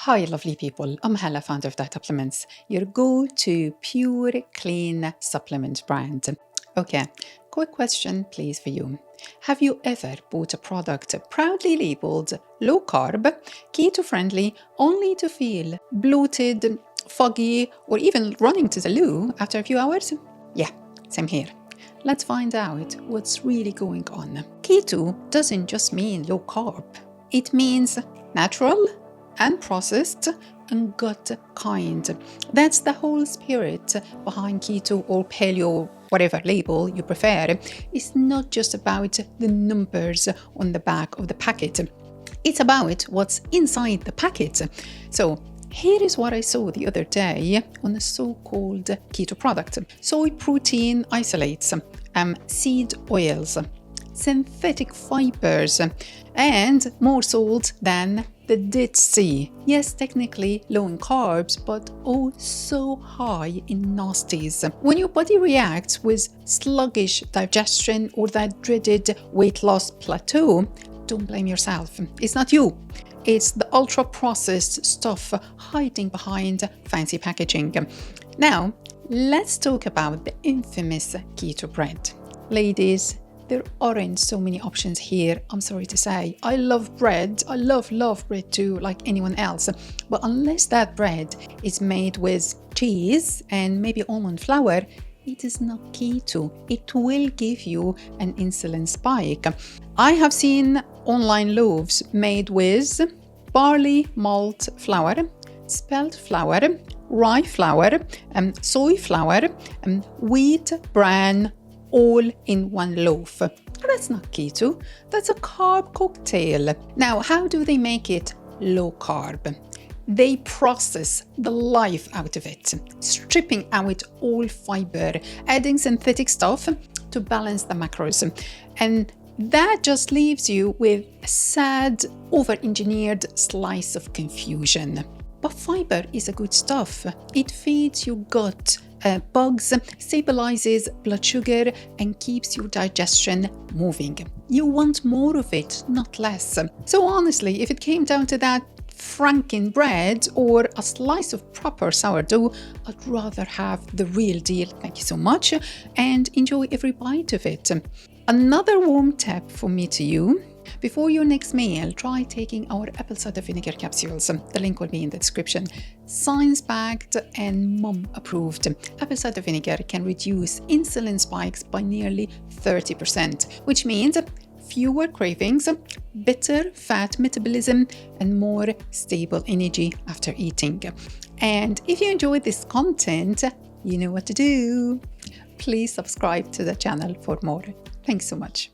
Hi lovely people, I'm Hala, founder of Dietapplements, your go-to pure clean supplement brand. Okay, quick question please for you. Have you ever bought a product proudly labeled low-carb, keto-friendly, only to feel bloated, foggy, or even running to the loo after a few hours? Yeah, same here. Let's find out what's really going on. Keto doesn't just mean low carb. It means natural, unprocessed, and gut kind. That's the whole spirit behind keto or paleo, whatever label you prefer. It's not just about the numbers on the back of the packet. It's about what's inside the packet. So here is what I saw the other day on a so-called keto product. Soy protein isolates, seed oils, synthetic fibres, and more salt than the Dead Sea. Yes, technically low in carbs, but oh so high in nasties. When your body reacts with sluggish digestion or that dreaded weight loss plateau, don't blame yourself. It's not you. It's the ultra-processed stuff hiding behind fancy packaging. Now, let's talk about the infamous keto bread. Ladies, there aren't so many options here, I'm sorry to say. I love bread. I love bread too, like anyone else. But unless that bread is made with cheese and maybe almond flour, it is not keto. It will give you an insulin spike. I have seen online loaves made with barley malt flour, spelt flour, rye flour, soy flour, wheat bran, all in one loaf. That's not keto. That's a carb cocktail. Now, how do they make it low carb? They process the life out of it, stripping out all fiber, adding synthetic stuff to balance the macros. And that just leaves you with a sad, over-engineered slice of confusion. But fiber is a good stuff. It feeds your gut bugs, stabilizes blood sugar, and keeps your digestion moving. You want more of it, not less. So honestly, if it came down to that Franken-bread or a slice of proper sourdough, I'd rather have the real deal, thank you so much, and enjoy every bite of it. Another warm tip from me to you: before your next meal, try taking our Apple Cider Vinegar capsules. The link will be in the description. Science-backed and mom-approved. Apple Cider Vinegar can reduce insulin spikes by nearly 30%, which means fewer cravings, better fat metabolism, and more stable energy after eating. And if you enjoyed this content, you know what to do. Please subscribe to the channel for more. Thanks so much.